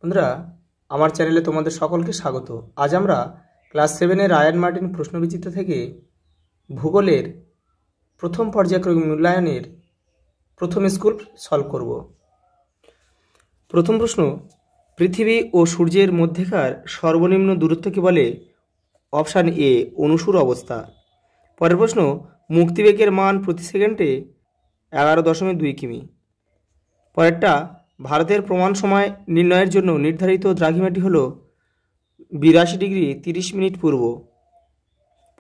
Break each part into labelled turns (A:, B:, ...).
A: বন্ধুরা, আমার চ্যানেলে তোমাদের সকলকে স্বাগত। আজ আমরা ক্লাস 7-এর রায়ান মার্টিন প্রশ্নবিচিত্র থেকে ভূগোলের প্রথম পর্যায়ক্রমিক মূল্যায়নের প্রথম স্কুল সলভ করব। প্রথম প্রশ্ন, পৃথিবী ও সূর্যের মধ্যেকার সর্বনিম্ন দূরত্বকে বলে? অপশান এ, অনুসুর অবস্থা। পরের প্রশ্ন, মুক্তিবেগের মান প্রতি সেকেন্ডে 11.2 কিমি। পরেরটা, ভারতের প্রমাণ সময় নির্ণয়ের জন্য নির্ধারিত দ্রাঘিমাটি হল 82 ডিগ্রি 30 মিনিট পূর্ব।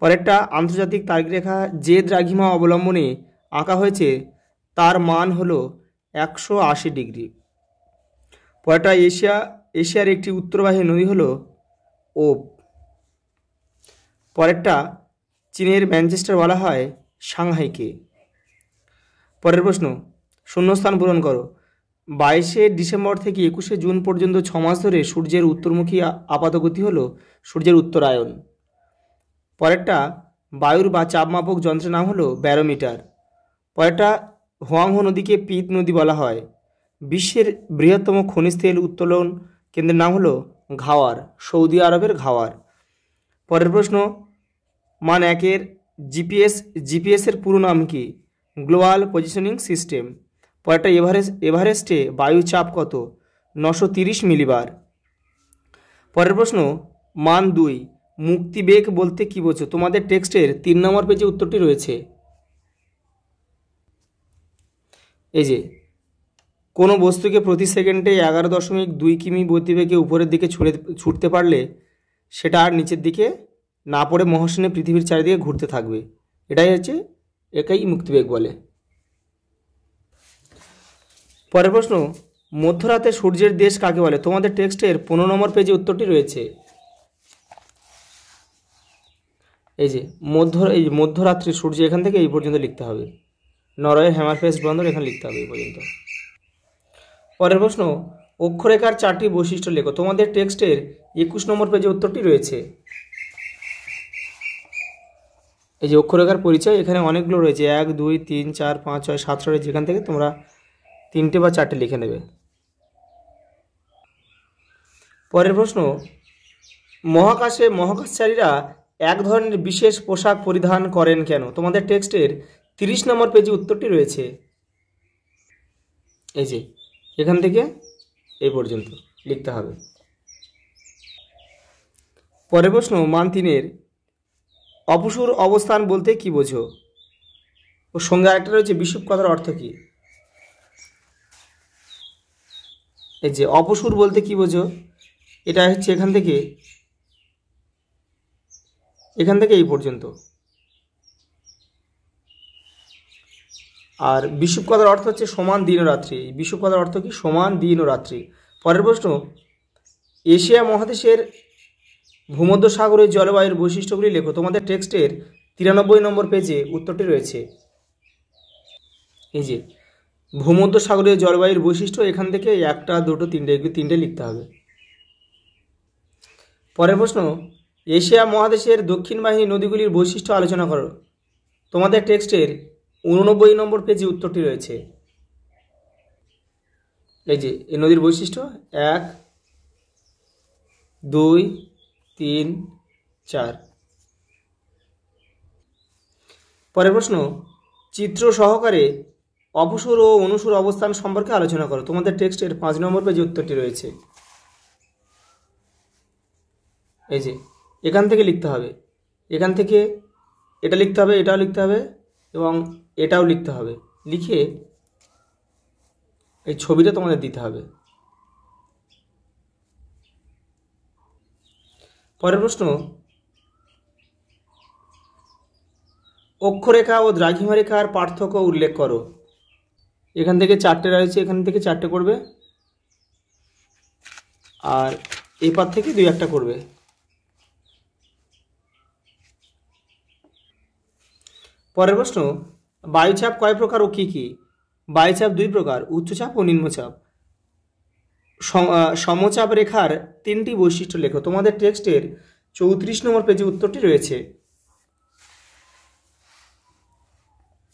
A: পরেরটা, আন্তর্জাতিক তারিখরেখা যে দ্রাঘিমা অবলম্বনে আঁকা হয়েছে তার মান হল 180 ডিগ্রি। পরেরটা, এশিয়ার একটি উত্তরবাহী নদী হল ওব। পরেরটা, চীনের ম্যানচেস্টার বলা হয় সাংহাইকে। পরের প্রশ্ন, শূন্যস্থান পূরণ করো। 22শে ডিসেম্বর থেকে 21শে জুন পর্যন্ত 6 মাস ধরে সূর্যের উত্তরমুখী আপাতগতি হল সূর্যের উত্তরায়ণ। পরেরটা, বায়ুর বা চাপমাপক যন্ত্রের নাম হলো ব্যারোমিটার। পরেরটা, হোয়াংহো নদীকে পিত নদী বলা হয়। বিশ্বের বৃহত্তম খনিজ তেল উত্তোলন কেন্দ্রের নাম হলো ঘাওয়ার, সৌদি আরবের ঘাওয়ার। পরের প্রশ্ন, মান 1-এর জিপিএসের পুরো নাম কি? Global positioning system. পরেরটা, এভারেস্টে বায়ু চাপ কত? 930 মিলিবার। পরের প্রশ্ন, মান 2, মুক্তিবেগ বলতে কি বোঝো? তোমাদের টেক্সটের 3 নম্বর পেজে উত্তরটি রয়েছে। এই যে, কোনো বস্তুকে প্রতি সেকেন্ডে 11.2 কিমি গতিবেগে উপরের দিকে ছুটতে পারলে সেটা আর নিচের দিকে না পড়ে মহাশূন্যে পৃথিবীর চারিদিকে ঘুরতে থাকবে। একাই মুক্তিবেগ বলে। পরের প্রশ্ন, মধ্যরাতে সূর্যের দেশ কাকে বলে? তোমাদের টেক্সটের 15 নম্বর পেজে উত্তরটি রয়েছে। এই যে, মধ্যরাত্রি সূর্য এখান থেকে এই পর্যন্ত লিখতে হবে। নরওয়ের হ্যামারফেস্ট বন্দর এখানে লিখতে হবে এই পর্যন্ত। পরের প্রশ্ন, অক্ষরেখার 4টি বৈশিষ্ট্য লেখো। তোমাদের টেক্সটের 21 নম্বর পেজে উত্তরটি রয়েছে। এই যে অক্ষরেখার পরিচয়, এখানে অনেকগুলো রয়েছে, 1, 2, 3, 4, 5, 6, 7 রয়েছে, যেখান থেকে তোমরা 3টে বা 4টে লিখে নেবে। পরের প্রশ্ন, মহাকাশচারীরা এক ধরনের বিশেষ পোশাক পরিধান করেন কেন? তোমাদের টেক্সটের 30 নম্বর পেজে উত্তরটি রয়েছে। এই যে, এখান থেকে এই পর্যন্ত লিখতে হবে। পরের প্রশ্ন, মান 3-এর অপসূর অবস্থান বলতে কি বোঝো? ওর সঙ্গে আরেকটা রয়েছে, বিষুব কথার অর্থ কি? এই যে, অপসূর বলতে কি বোঝো? এটা হচ্ছে এখান থেকে এই পর্যন্ত। আর বিষুব কথার অর্থ হচ্ছে সমান দিন ও রাত্রি। বিষুব কথার অর্থ কি? সমান দিন ও রাত্রি। পরের প্রশ্ন, এশিয়া মহাদেশের ভূমধ্যসাগরের জলবায়ুর বৈশিষ্ট্যগুলি লেখো। তোমাদের টেক্সটের 93 নম্বর পেজে উত্তরটি রয়েছে। এই যে, ভূমধ্যসাগরীয় জলবায়ুর বৈশিষ্ট্য, এখান থেকে 1, 2, 3টে লিখতে হবে। পরের প্রশ্ন, এশিয়া মহাদেশের দক্ষিণ বাহিনী নদীগুলির বৈশিষ্ট্য আলোচনা করো। তোমাদের টেক্সটের 89 নম্বর পেজে উত্তরটি রয়েছে। এই যে, এই নদীর বৈশিষ্ট্য 1, 2, 3, 4। পরের প্রশ্ন, চিত্র সহকারে অপসূর ও অনুসূর অবস্থান সম্পর্কে আলোচনা করো। তোমাদের টেক্সটের 5 নম্বর পেজে উত্তরটি রয়েছে। এই যে, এখান থেকে লিখতে হবে, এখান থেকে এটা লিখতে হবে, এটাও লিখতে হবে এবং এটাও লিখতে হবে। লিখে এই ছবিটা তোমাদের দিতে হবে। পরের প্রশ্ন, অক্ষরেখা ও দ্রাঘিমা রেখার পার্থক্য উল্লেখ করো। এখান থেকে 4টে রয়েছে, এখান থেকে 4টে করবে আর এই পার থেকে 2-1টা করবে। পরের প্রশ্ন, বায়ুচাপ কয় প্রকার ও কি কি? বায়ুচাপ 2 প্রকার, উচ্চচাপ ও নিম্নচাপ। সমচাপ রেখার 3টি বৈশিষ্ট্য লেখো। তোমাদের টেক্সটের 34 নম্বর পেজে উত্তরটি রয়েছে।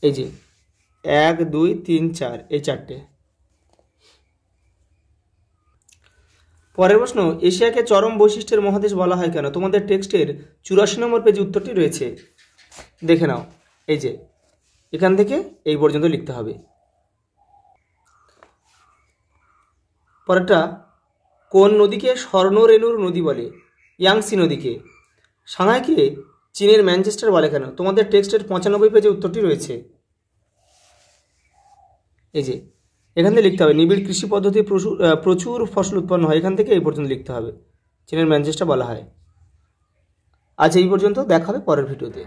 A: এই যে, 1, 2, 3, 4, এই 4টে। পরের প্রশ্ন, এশিয়াকে চরম বৈশিষ্ট্যের মহাদেশ বলা হয় কেন? তোমাদের টেক্সটের 84 নম্বর পেজে উত্তরটি রয়েছে, দেখে নাও। এই যে এখান থেকে এই পর্যন্ত লিখতে হবে। পরেরটা, কোন নদীকে স্বর্ণরেণুর নদী বলে? ইয়াংসি নদীকে। সাংহাইকে চীনের ম্যানচেস্টার বলে কেন? তোমাদের টেক্সটের 95 পেজে উত্তরটি রয়েছে। এই যে এখান থেকে লিখতে হবে, নিবিড় কৃষি পদ্ধতি প্রচুর ফসল উৎপন্ন হয়, এখান থেকে এই পর্যন্ত লিখতে হবে, চীনের ম্যানচেস্টার বলা হয়। আজ এই পর্যন্ত, দেখা হবে পরের ভিডিওতে।